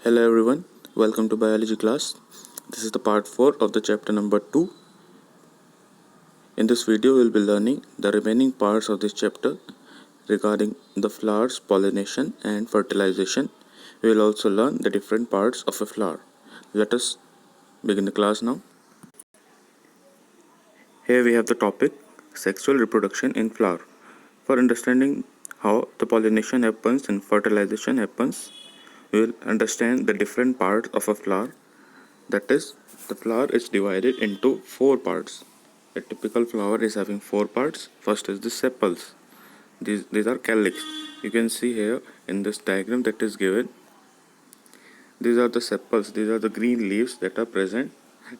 Hello everyone, welcome to biology class. This is the part 4 of the chapter number 2. In this video we will be learning the remaining parts of this chapter regarding the flowers, pollination and fertilization. We will also learn the different parts of a flower. Let us begin the class now. Here we have the topic sexual reproduction in flower. For understanding how the pollination happens and fertilization happens, we will understand the different parts of a flower. That is, the flower is divided into 4 parts. A typical flower is having 4 parts. First is the sepals. These are calyx. You can see here in this diagram that is given. These are the sepals. These are the green leaves that are present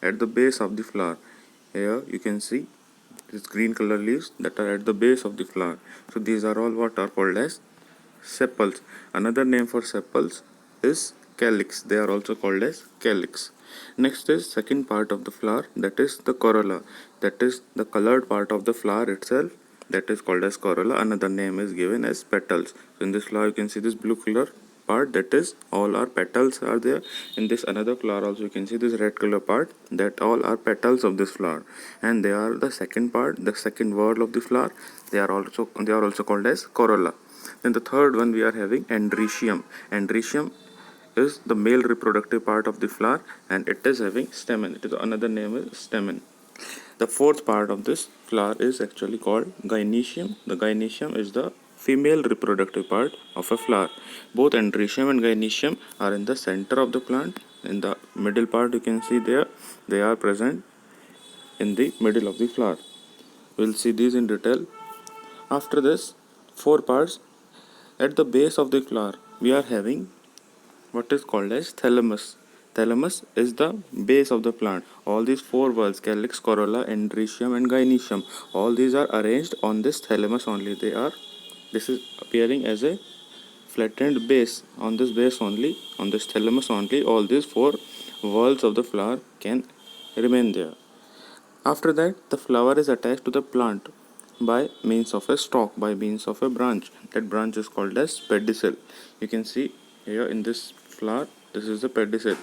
at the base of the flower. Here you can see these green color leaves that are at the base of the flower. So these are all what are called as sepals. Another name for sepals is calyx. They are also called as calyx. Next is second part of the flower, that is the corolla. That is the colored part of the flower itself, that is called as corolla. Another name is given as petals. So in this flower you can see this blue color part, that is all our petals are there. In this another flower also you can see this red color part, that all are petals of this flower, and they are the second part, the second word of the flower. They are also called as corolla. Then the third one we are having androecium. Androecium is the male reproductive part of the flower, and it is having stamen. It is another name is stamen. The fourth part of this flower is actually called gynoecium. The gynoecium is the female reproductive part of a flower. Both androecium and gynoecium are in the center of the plant. In the middle part you can see there, they are present in the middle of the flower. We will see these in detail. After this, 4 parts. At the base of the flower we are having what is called as thalamus. Thalamus is the base of the plant. All these 4 whorls, calyx, corolla, androecium and gynoecium, all these are arranged on this thalamus only. This is appearing as a flattened base. On this base only, on this thalamus only, all these 4 whorls of the flower can remain there. After that, the flower is attached to the plant by means of a stalk, by means of a branch. That branch is called as pedicel. You can see here in this flower, this is the pedicel,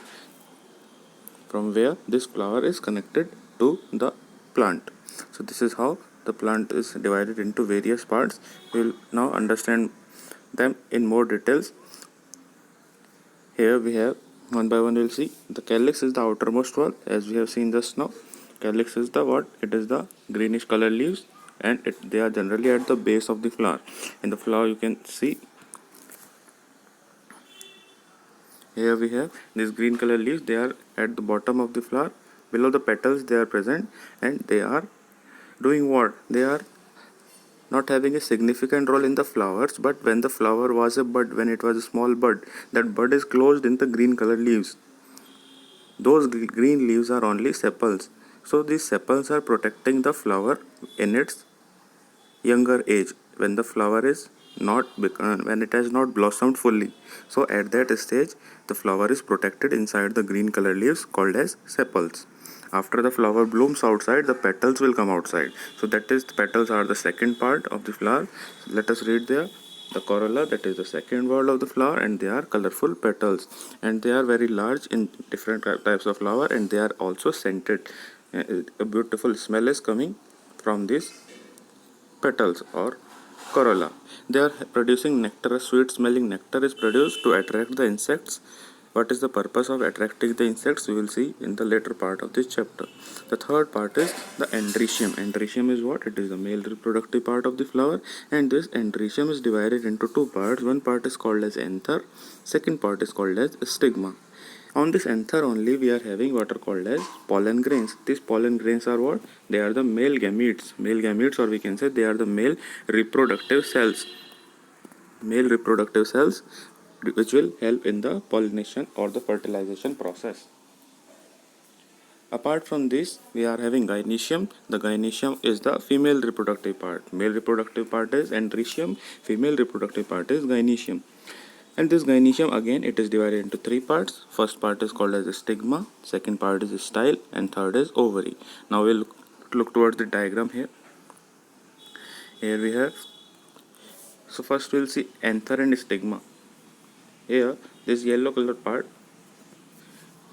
from where this flower is connected to the plant. So this is how the plant is divided into various parts. We will now understand them in more details. Here we have one by one. We will see the calyx is the outermost wall, as we have seen just now. Calyx is the what? It is the greenish color leaves, and they are generally at the base of the flower. In the flower you can see here we have these green color leaves. They are at the bottom of the flower. Below the petals they are present, and they are doing what? They are not having a significant role in the flowers, but when the flower was a bud, when it was a small bud, that bud is closed in the green color leaves. Those green leaves are only sepals. So these sepals are protecting the flower in its younger age, when the flower is not when it has not blossomed fully. So at that stage the flower is protected inside the green color leaves called as sepals. After the flower blooms outside, the petals will come outside. So that is, the petals are the second part of the flower. So let us read there. The corolla, that is the second word of the flower, and they are colorful petals, and they are very large in different types of flower, and they are also scented. A beautiful smell is coming from these petals or corolla. They are producing nectar. A sweet smelling nectar is produced to attract the insects. What is the purpose of attracting the insects? We will see in the later part of this chapter. The third part is the androecium. Androecium is what? It is the male reproductive part of the flower, and this androecium is divided into 2 parts. One part is called as anther, second part is called as stigma. On this anther only we are having what are called as pollen grains. These pollen grains are what? They are the male gametes. Male gametes, or we can say they are the male reproductive cells. Male reproductive cells which will help in the pollination or the fertilization process. Apart from this, we are having gynoecium. The gynoecium is the female reproductive part. Male reproductive part is androecium. Female reproductive part is gynoecium. And this gynoecium, again, it is divided into 3 parts. First part is called as a stigma, second part is style, and third is ovary. Now we'll look towards the diagram here. Here we have, so first we'll see anther and stigma. Here, this yellow colored part,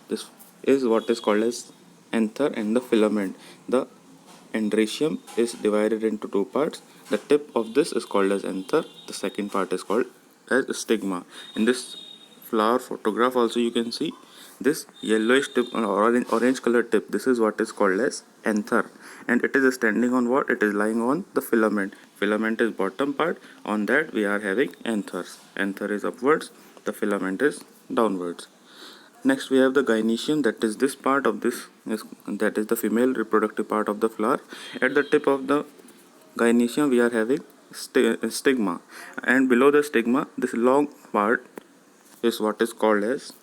This is what is called as anther and the filament. The androecium is divided into two parts. The tip of this is called as anther. The second part is called as stigma. In this flower photograph also you can see this yellowish tip or orange color tip. This is what is called as anther, and it is standing on what? It is lying on the filament. Filament is bottom part. On that we are having anthers. Anther is upwards, the filament is downwards. Next we have the gynoecium, that is this part of this that is the female reproductive part of the flower. At the tip of the gynoecium we are having stigma, and below the stigma this long part is what is called as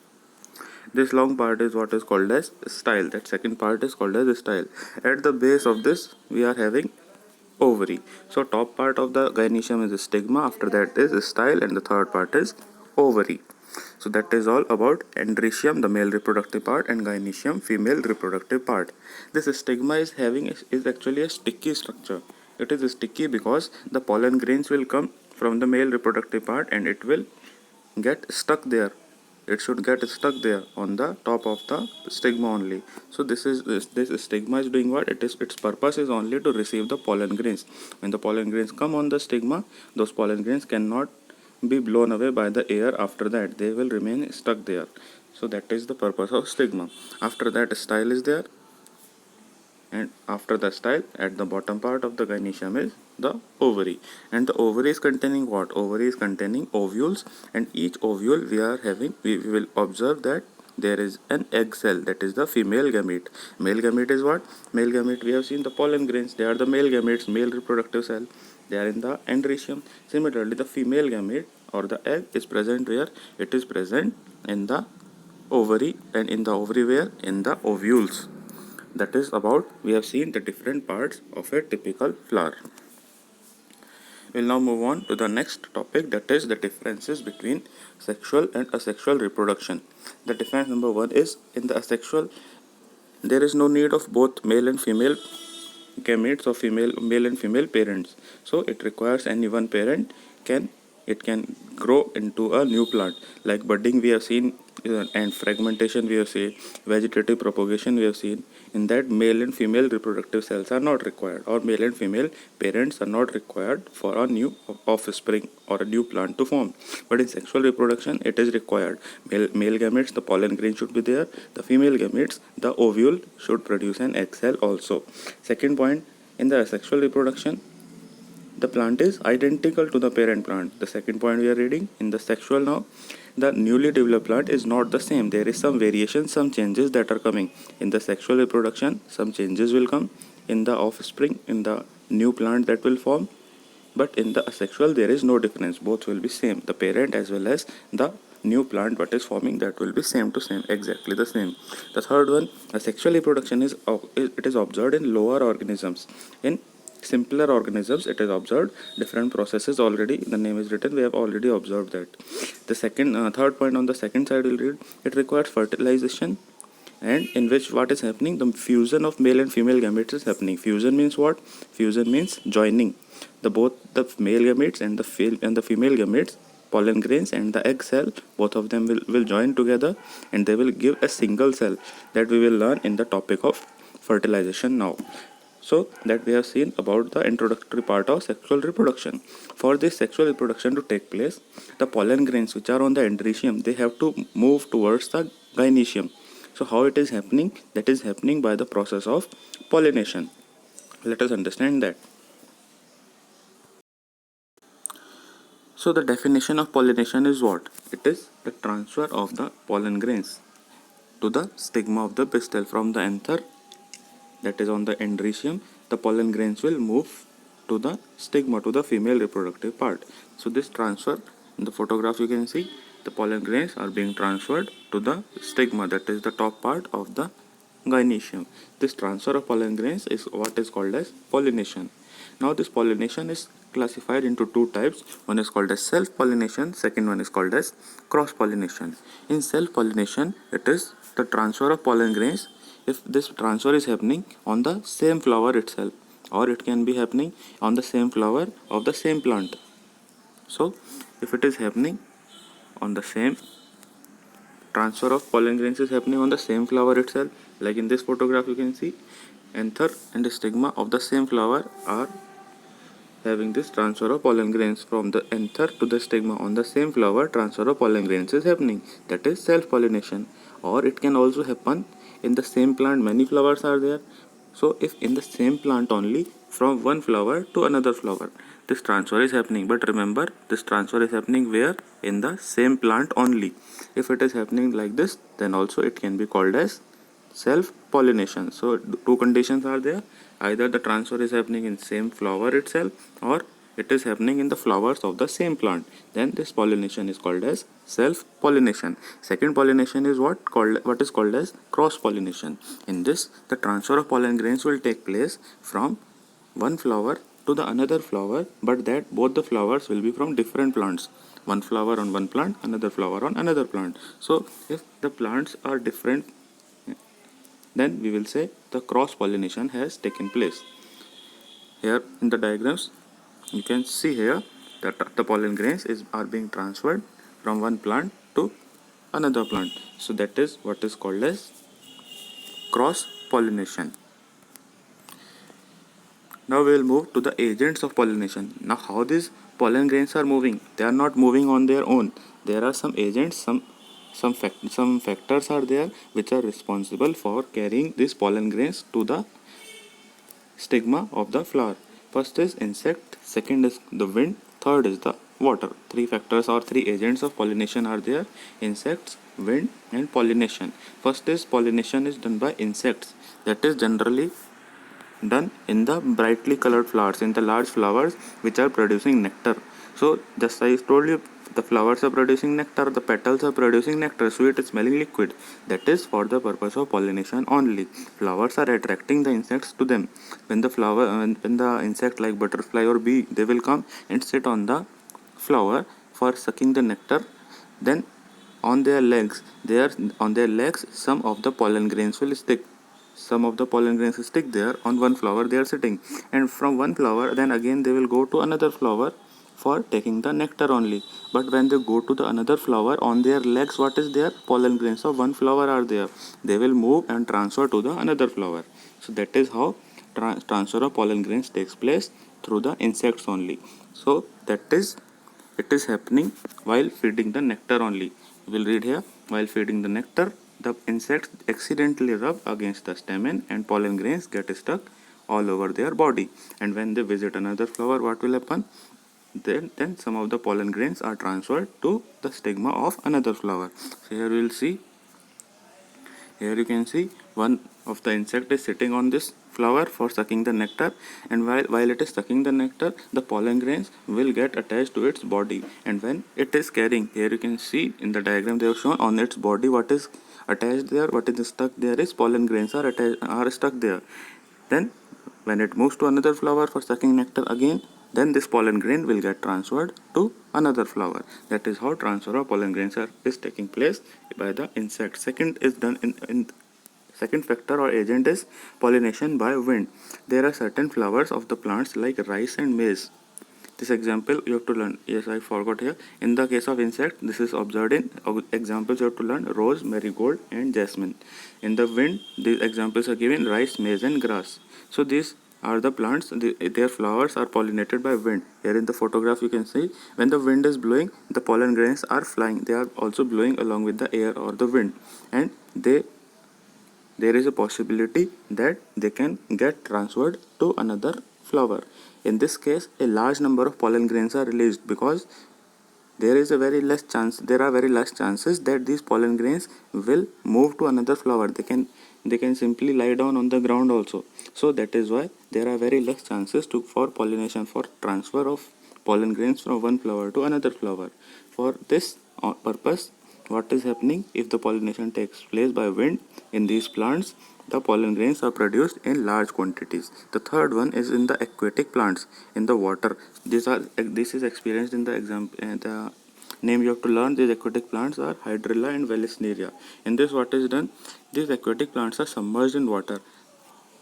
style. That second part is called as style. At the base of this we are having ovary. So top part of the gynoecium is stigma, after that is style, and the third part is ovary. So that is all about androecium, the male reproductive part, and gynoecium, female reproductive part. This stigma is actually a sticky structure. It is sticky because the pollen grains will come from the male reproductive part and it will get stuck there. It should get stuck there on the top of the stigma only. So this stigma is doing what? Its purpose is only to receive the pollen grains. When the pollen grains come on the stigma, those pollen grains cannot be blown away by the air. After that they will remain stuck there. So that is the purpose of stigma. After that style is there, and after the style at the bottom part of the gynoecium is the ovary, and the ovary is containing what? Ovary is containing ovules, and each ovule we will observe that there is an egg cell, that is the female gamete. Male gamete is what? Male gamete, we have seen the pollen grains, they are the male gametes, male reproductive cell, they are in the androecium. Similarly the female gamete or the egg is present where? It is present in the ovary, and in the ovary where? In the ovules. That is about, we have seen the different parts of a typical flower. We'll now move on to the next topic, that is the differences between sexual and asexual reproduction. The difference number one is, in the asexual there is no need of both male and female gametes or male and female parents. So it requires any one parent can grow into a new plant. Like budding we have seen, and fragmentation we have seen, vegetative propagation we have seen. In that, male and female reproductive cells are not required, or male and female parents are not required for a new offspring or a new plant to form. But in sexual reproduction it is required. Male gametes, the pollen grain should be there. The female gametes, the ovule should produce an egg cell also. Second point, in the asexual reproduction the plant is identical to the parent plant. The second point we are reading. In the sexual now, the newly developed plant is not the same. There is some variation, some changes that are coming. In the sexual reproduction, some changes will come in the offspring, in the new plant that will form. But in the asexual, there is no difference. Both will be same. The parent as well as the new plant what is forming, that will be same to same, exactly the same. The third one, asexual reproduction is observed in lower organisms. In simpler organisms it is observed. Different processes, already the name is written, we have already observed that. The third point on the second side will read, it requires fertilization, and in which what is happening, the fusion of male and female gametes is happening. Fusion means what? Fusion means joining. Both the male gametes and the female gametes, pollen grains and the egg cell, both of them will join together and they will give a single cell, that we will learn in the topic of fertilization now. So that we have seen about the introductory part of sexual reproduction. For this sexual reproduction to take place, the pollen grains which are on the androecium, they have to move towards the gynoecium. So how it is happening? That is happening by the process of pollination. Let us understand that. So the definition of pollination is what? It is the transfer of the pollen grains to the stigma of the pistil. From the anther, that is on the androecium, the pollen grains will move to the stigma, to the female reproductive part. So this transfer, in the photograph you can see, the pollen grains are being transferred to the stigma, that is the top part of the gynoecium. This transfer of pollen grains is what is called as pollination. Now this pollination is classified into two types. One is called as self-pollination, second one is called as cross-pollination. In self-pollination, it is the transfer of pollen grains. If this transfer is happening on the same flower itself, or it can be happening on the same flower of the same plant. So if it is happening on the same transfer of pollen grains is happening on the same flower itself. Like in this photograph you can see anther and the stigma of the same flower are having this transfer of pollen grains from the anther to the stigma on the same flower. Transfer of pollen grains is happening, that is self pollination. Or it can also happen in the same plant, many flowers are there. So if in the same plant only, from one flower to another flower, this transfer is happening. But remember, this transfer is happening where? In the same plant only. If it is happening like this, then also it can be called as self pollination. So two conditions are there: either the transfer is happening in same flower itself, or it is happening in the flowers of the same plant. Then this pollination is called as self pollination. Second pollination is what is called as cross pollination. In this, the transfer of pollen grains will take place from one flower to the another flower, but that both the flowers will be from different plants. One flower on one plant, another flower on another plant. So if the plants are different, then we will say the cross pollination has taken place. Here in the diagrams you can see here that the pollen grains are being transferred from one plant to another plant. So that is what is called as cross pollination. Now we will move to the agents of pollination. Now how these pollen grains are moving? They are not moving on their own. There are some agents, some factors are there which are responsible for carrying these pollen grains to the stigma of the flower. First is insect, second is the wind, third is the water. Three factors or three agents of pollination are there: insects, wind and pollination. First is pollination is done by insects. That is generally done in the brightly colored flowers, in the large flowers which are producing nectar. So just I told you, the flowers are producing nectar, the petals are producing nectar, sweet smelling liquid. That is for the purpose of pollination only. Flowers are attracting the insects to them. When the insect like butterfly or bee, they will come and sit on the flower for sucking the nectar. Then on their legs, some of the pollen grains will stick. Some of the pollen grains stick there on one flower they are sitting, and from one flower then again they will go to another flower for taking the nectar only. But when they go to the another flower, on their legs what is there? Pollen grains of one flower are there. They will move and transfer to the another flower. So that is how transfer of pollen grains takes place, through the insects only. So that is, it is happening while feeding the nectar only. We will read here: while feeding the nectar, the insects accidentally rub against the stamen and pollen grains get stuck all over their body. And when they visit another flower, what will happen? Then some of the pollen grains are transferred to the stigma of another flower. So here we will see, here you can see one of the insect is sitting on this flower for sucking the nectar, and while it is sucking the nectar, the pollen grains will get attached to its body. And when it is carrying, here you can see in the diagram they have shown on its body what is attached there, what is stuck there is pollen grains are stuck there. Then when it moves to another flower for sucking nectar again, then this pollen grain will get transferred to another flower. That is how transfer of pollen grains is taking place by the insect. Second is done in second factor or agent is pollination by wind. There are certain flowers of the plants like rice and maize. This example you have to learn. Yes, I forgot here. In the case of insect, this is observed in examples you have to learn: rose, marigold and jasmine. In the wind, these examples are given: rice, maize and grass. So these are the plants, their flowers are pollinated by wind. Here in the photograph you can see, when the wind is blowing, the pollen grains are flying. They are also blowing along with the air or the wind, and there is a possibility that they can get transferred to another flower. In this case, a large number of pollen grains are released, because there are very less chances that these pollen grains will move to another flower. They can simply lie down on the ground also. So that is why there are very less chances for pollination, for transfer of pollen grains from one flower to another flower. For this purpose, what is happening, if the pollination takes place by wind in these plants, the pollen grains are produced in large quantities. The third one is in the aquatic plants, in the water. This is experienced in the example. The name you have to learn: these aquatic plants are Hydrilla and Vallisneria. In this, what is done? These aquatic plants are submerged in water.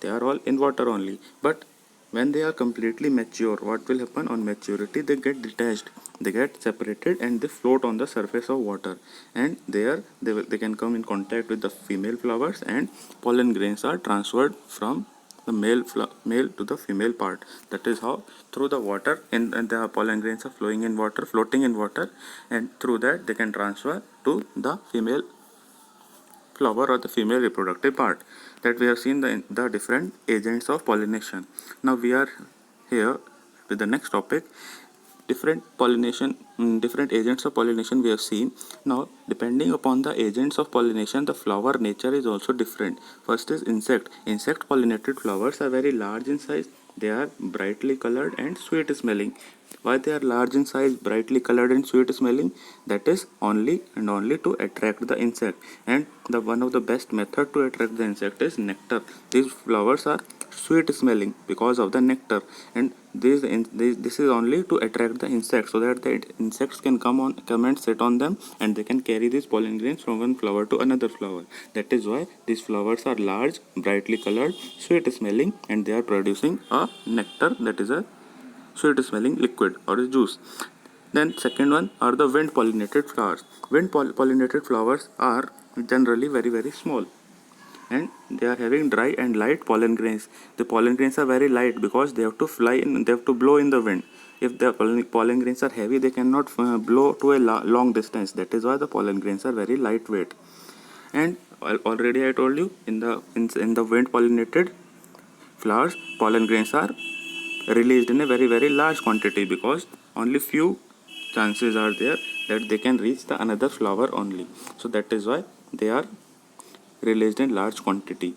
They are all in water only, but When they are completely mature, what will happen? On maturity, they get detached, they get separated, and they float on the surface of water, and there they can come in contact with the female flowers, and pollen grains are transferred from the male to the female part. That is how through the water, and the pollen grains are flowing in water, floating in water, and through that they can transfer to the female flower or the female reproductive part. That we have seen the different agents of pollination. Now we are here with the next topic, different pollination, different agents of pollination we have seen. Now depending upon the agents of pollination, the flower nature is also different. First is insect pollinated flowers are very large in size. They are brightly colored and sweet smelling. Why they are large in size, brightly colored and sweet smelling? That is only and only to attract the insect, and the one of the best method to attract the insect is nectar. These flowers are sweet smelling because of the nectar, and this is only to attract the insects, so that the insects can come and sit on them, and they can carry these pollen grains from one flower to another flower. That is why these flowers are large, brightly colored, sweet smelling, and they are producing a nectar, that is a sweet smelling liquid or a juice. Then second one are the wind pollinated flowers. Pollinated flowers are generally very small, and they are having dry and light pollen grains. The pollen grains are very light because they have to fly in, they have to blow in the wind. If the pollen grains are heavy, they cannot blow to a long distance. That is why the pollen grains are very lightweight. And already I told you, in the wind pollinated flowers, pollen grains are released in a very large quantity, because only few chances are there that they can reach the another flower only. So that is why they are released in large quantity.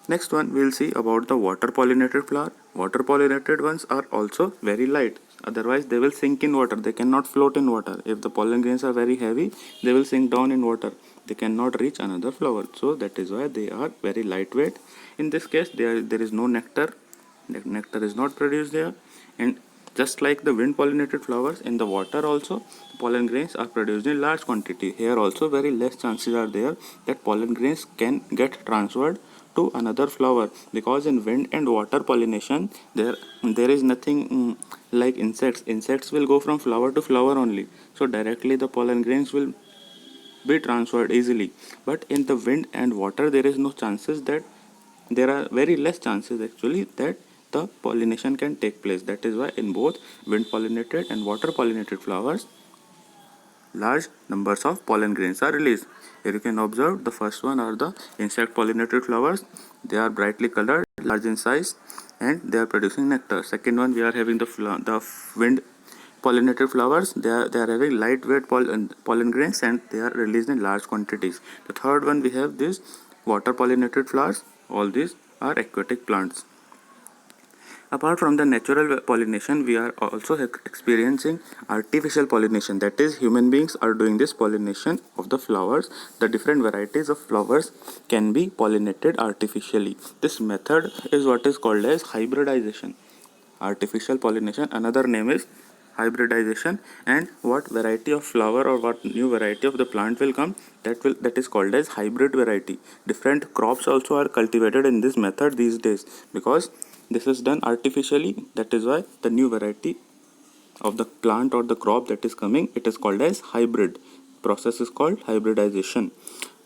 Next one we will see about the water pollinated flower. Water pollinated ones are also very light, otherwise they will sink in water, they cannot float in water. If the pollen grains are very heavy, they will sink down in water, they cannot reach another flower. So that is why they are very lightweight. In this case there is no nectar, the nectar is not produced there. And just like the wind pollinated flowers, in the water also pollen grains are produced in large quantity. Here also very less chances are there that pollen grains can get transferred to another flower, because in wind and water pollination there is nothing like insects will go from flower to flower only, so directly the pollen grains will be transferred easily. But in the wind and water there is no chances, that there are very less chances actually that the pollination can take place. That is why in both wind pollinated and water pollinated flowers, large numbers of pollen grains are released. Here you can observe the first one are the insect pollinated flowers. They are brightly colored, large in size, and they are producing nectar. Second one we are having the wind pollinated flowers. They are having lightweight pollen grains, and they are released in large quantities. The third one we have these water pollinated flowers. All these are aquatic plants. Apart from the natural pollination, we are also experiencing artificial pollination. That is, human beings are doing this pollination of the flowers. The different varieties of flowers can be pollinated artificially. This method is what is called as hybridization. Artificial pollination, another name is hybridization. And what variety of flower or what new variety of the plant will come, that is called as hybrid variety. Different crops also are cultivated in this method these days, because this is done artificially. That is why the new variety of the plant or the crop that is coming, it is called as hybrid. Process is called hybridization.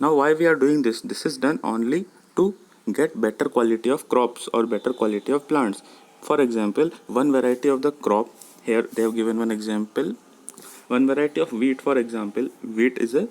Now why we are doing this? This is done only to get better quality of crops or better quality of plants. For example, one variety of the crop, here they have given one example, one variety of wheat. For example, wheat is a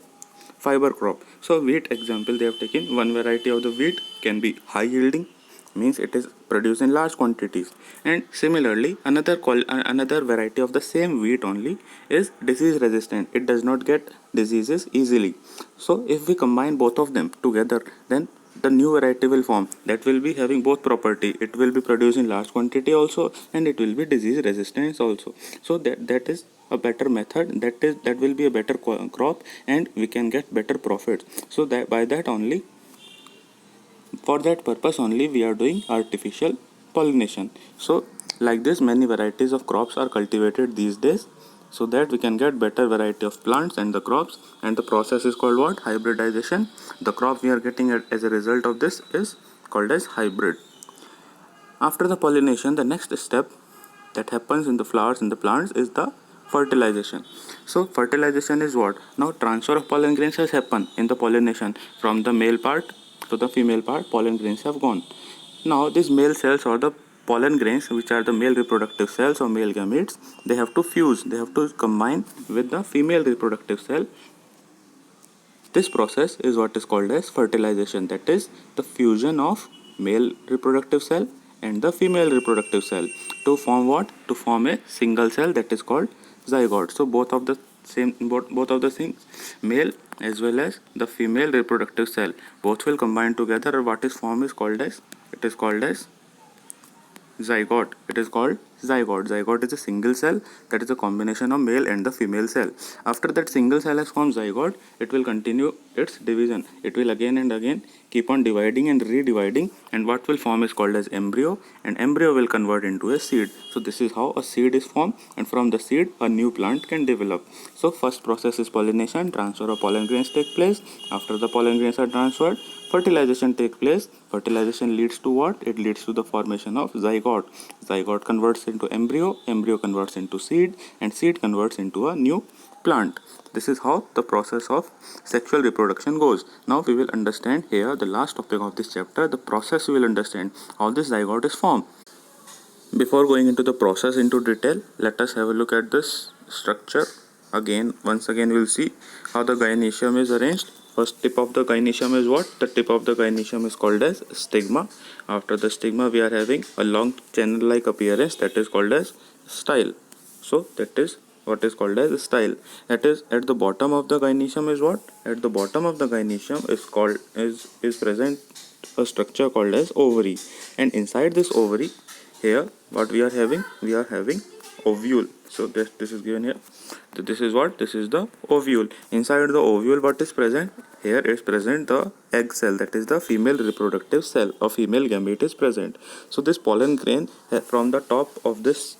fiber crop. So wheat example they have taken, one variety of the wheat can be high yielding, means it is produced in large quantities. And similarly another variety of the same wheat only is disease resistant, it does not get diseases easily. So if we combine both of them together, then the new variety will form, that will be having both property, it will be produced in large quantity also, and it will be disease resistance also. So that is a better method, that will be a better crop, and we can get better profits. So that by that only, for that purpose only, we are doing artificial pollination. So like this, many varieties of crops are cultivated these days, so that we can get better variety of plants and the crops. And the process is called what? Hybridization. The crop we are getting as a result of this is called as hybrid. After the pollination, the next step that happens in the flowers in the plants is the fertilization. So fertilization is what? Now transfer of pollen grains has happened in the pollination. From the male part to the female part, pollen grains have gone. Now these male cells or the pollen grains, which are the male reproductive cells or male gametes, they have to fuse, they have to combine with the female reproductive cell. This process is what is called as fertilization, that is the fusion of male reproductive cell and the female reproductive cell to form what? To form a single cell, that is called zygote. So both of the things, male as well as the female reproductive cell, both will combine together, or what is formed is called as, it is called as zygote. It is called zygote. Zygote is a single cell, that is a combination of male and the female cell. After that single cell has formed zygote, it will continue its division. It will again and again keep on dividing and redividing, and what will form is called as embryo, and embryo will convert into a seed. So this is how a seed is formed, and from the seed a new plant can develop. So first process is pollination. Transfer of pollen grains take place. After the pollen grains are transferred, fertilization takes place. Fertilization leads to what? It leads to the formation of zygote. Zygote converts into embryo, embryo converts into seed, and seed converts into a new plant. This is how the process of sexual reproduction goes. Now we will understand here the last topic of this chapter, the process. We will understand how this zygote is formed. Before going into the process into detail, let us have a look at this structure. Once again we will see how the gynoecium is arranged. First tip of the gynoecium is what? The tip of the gynoecium is called as stigma. After the stigma we are having a long channel like appearance, that is called as style. So that is what is called as style. That is, at the bottom of the gynoecium is what? At the bottom of the gynoecium is present a structure called as ovary, and inside this ovary, here what we are having? We are having ovule. So this is given here. So this is what? This is the ovule. Inside the ovule, what is present? Here is present the egg cell, that is the female reproductive cell or female gamete is present. So this pollen grain from the top of this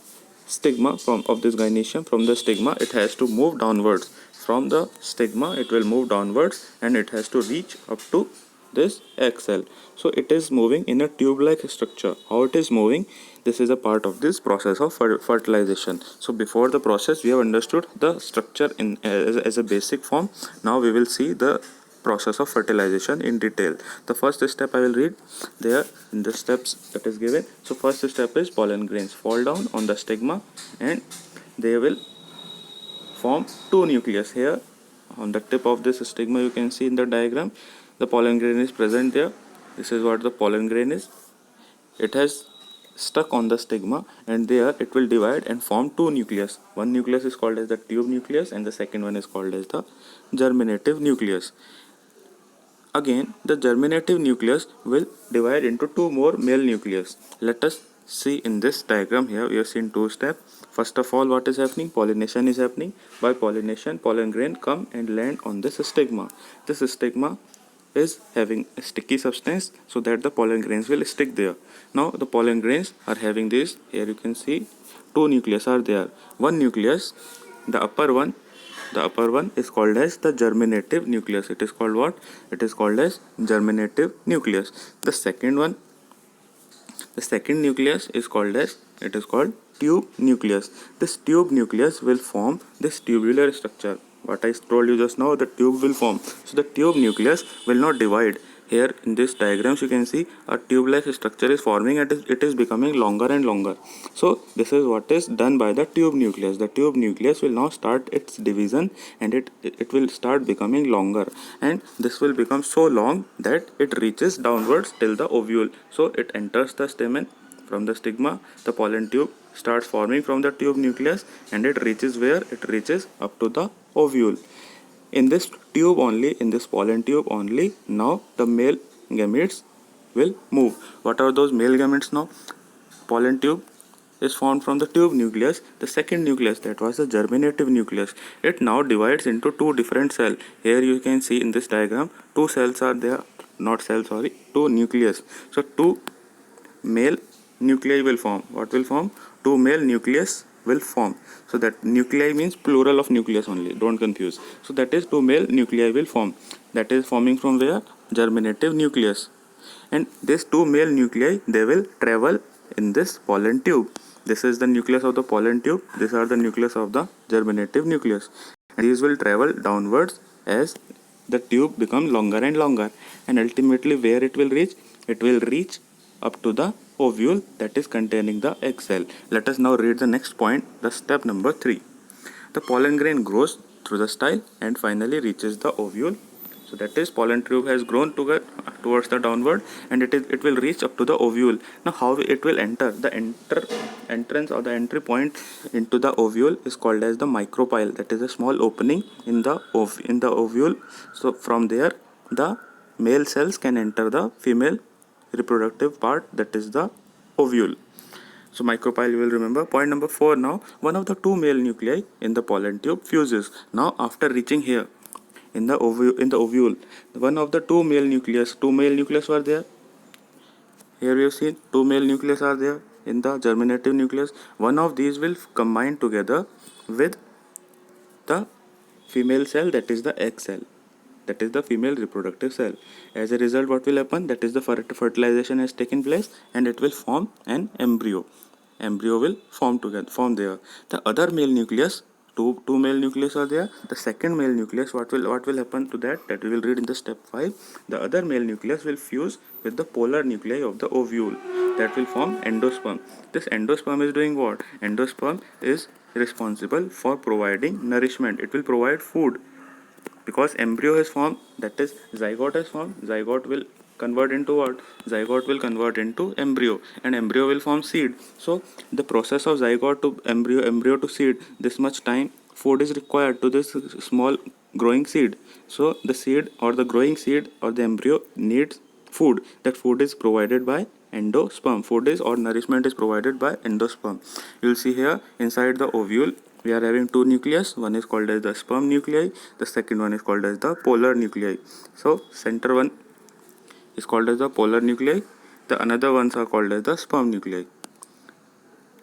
stigma of this gynoecium, from the stigma it has to move downwards. From the stigma it will move downwards and it has to reach up to this egg cell. So it is moving in a tube like structure. How it is moving? This is a part of this process of fertilization. So before the process we have understood the structure in as a basic form. Now we will see the process of fertilization in detail. The first step I will read there in the steps that is given. So first step is pollen grains fall down on the stigma and they will form two nucleus. Here on the tip of this stigma you can see in the diagram the pollen grain is present there. This is what the pollen grain is. It has stuck on the stigma and there it will divide and form two nucleus. One nucleus is called as the tube nucleus and the second one is called as the germinative nucleus. Again, the germinative nucleus will divide into two more male nucleus. Let us see in this diagram here. We have seen two steps. First of all, what is happening? Pollination is happening. By pollination, pollen grain come and land on this stigma. This stigma is having a sticky substance so that the pollen grains will stick there. Now the pollen grains are having this. Here you can see two nucleus are there. One nucleus, the upper one is called as the germinative nucleus. It is called what? It is called as germinative nucleus. The second nucleus is called as, it is called tube nucleus. This tube nucleus will form this tubular structure. What I told you just now, the tube will form. So the tube nucleus will not divide. Here in this diagrams you can see a tube-like structure is forming and it is becoming longer and longer. So this is what is done by the tube nucleus. The tube nucleus will now start its division and it will start becoming longer, and this will become so long that it reaches downwards till the ovule. So it enters the stamen from the stigma. The pollen tube starts forming from the tube nucleus and it reaches where? It reaches up to the ovule. In this tube only, in this pollen tube only, now the male gametes will move. What are those male gametes now? Pollen tube is formed from the tube nucleus. The second nucleus, that was the germinative nucleus, it now divides into two different cells. Here you can see in this diagram, two cells are there, two nucleus. So two male nuclei will form. What will form? Two male nucleus will form. So that nuclei means plural of nucleus only, don't confuse. So that is two male nuclei will form. That is forming from where? Germinative nucleus. And these two male nuclei, they will travel in this pollen tube. This is the nucleus of the pollen tube. These are the nucleus of the germinative nucleus. And these will travel downwards as the tube becomes longer and longer. And ultimately where it will reach? It will reach up to the ovule that is containing the egg cell. Let us now read the next point, the step number 3. The pollen grain grows through the style and finally reaches the ovule. So that is, pollen tube has grown towards the downward, and it will reach up to the ovule. Now how it will enter? The entrance or the entry point into the ovule is called as the micropyle. That is a small opening in the ovule. So from there the male cells can enter the female reproductive part, that is the ovule. So micropyle you will remember. Point number 4 now. One of the two male nuclei in the pollen tube fuses. Now after reaching here in the ovule, one of the two male nucleus were there. Here we have seen two male nucleus are there in the germinative nucleus. One of these will combine together with the female cell, that is the egg cell. That is the female reproductive cell. As a result, what will happen? That is the fertilization has taken place and it will form an embryo. Embryo will form there. The other male nucleus, two male nucleus are there. The second male nucleus, what will happen to that? That we will read in the step 5. The other male nucleus will fuse with the polar nuclei of the ovule. That will form endosperm. This endosperm is doing what? Endosperm is responsible for providing nourishment. It will provide food. Because embryo has formed, that is zygote has formed, zygote will convert into what? Zygote will convert into embryo, and embryo will form seed. So the process of zygote to embryo to seed, this much time food is required to this small growing seed. So the seed or the growing seed or the embryo needs food. That food is provided by endosperm. Food is or nourishment is provided by endosperm. You will see here inside the ovule we are having two nucleus. One is called as the sperm nuclei, the second one is called as the polar nuclei. So center one is called as the polar nuclei, the another ones are called as the sperm nuclei.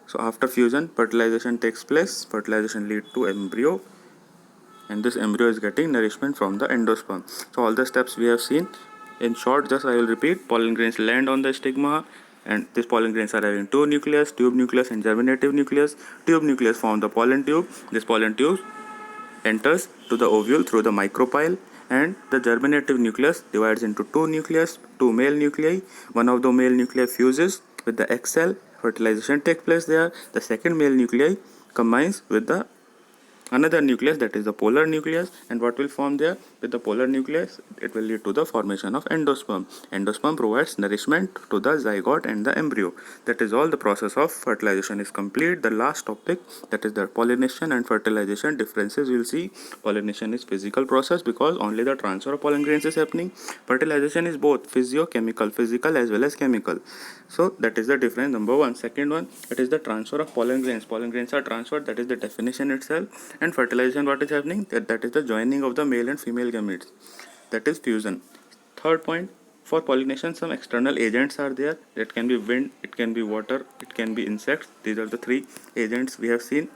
So after fusion, fertilization takes place. Fertilization leads to embryo, and this embryo is getting nourishment from the endosperm. So all the steps we have seen. In short, just I will repeat. Pollen grains land on the stigma, and these pollen grains are having two nucleus, tube nucleus and germinative nucleus. Tube nucleus form the pollen tube. This pollen tube enters to the ovule through the micropyle, and the germinative nucleus divides into two nucleus, two male nuclei. One of the male nuclei fuses with the egg cell. Fertilization takes place there. The second male nuclei combines with the another nucleus, that is the polar nucleus, and what will form there? With the polar nucleus, it will lead to the formation of endosperm. Endosperm provides nourishment to the zygote and the embryo. That is all. The process of fertilization is complete. The last topic, that is the pollination and fertilization differences. We will see pollination is physical process because only the transfer of pollen grains is happening. Fertilization is both physical as well as chemical. So that is the difference, number 1. Second one, it is the transfer of pollen grains. Pollen grains are transferred, that is the definition itself. And fertilization, what is happening? That is the joining of the male and female gametes. That is fusion. Third point, for pollination some external agents are there. It can be wind, it can be water, it can be insects. These are the 3 agents we have seen.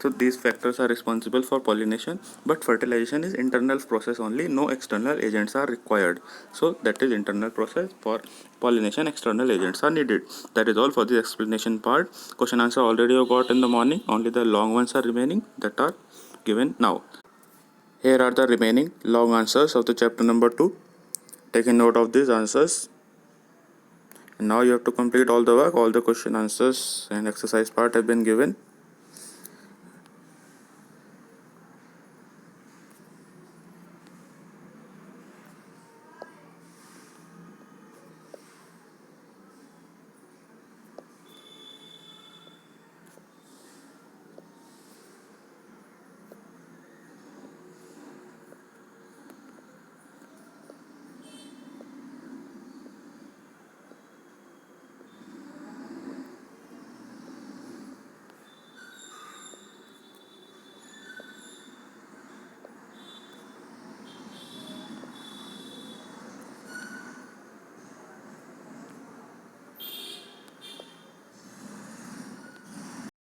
So these factors are responsible for pollination, but fertilization is internal process only. No external agents are required. So that is internal process. For pollination, external agents are needed. That is all for the explanation part. Question answer already you got in the morning. Only the long ones are remaining that are given now. Here are the remaining long answers of the chapter number 2. Take a note of these answers. And now you have to complete all the work. All the question answers and exercise part have been given.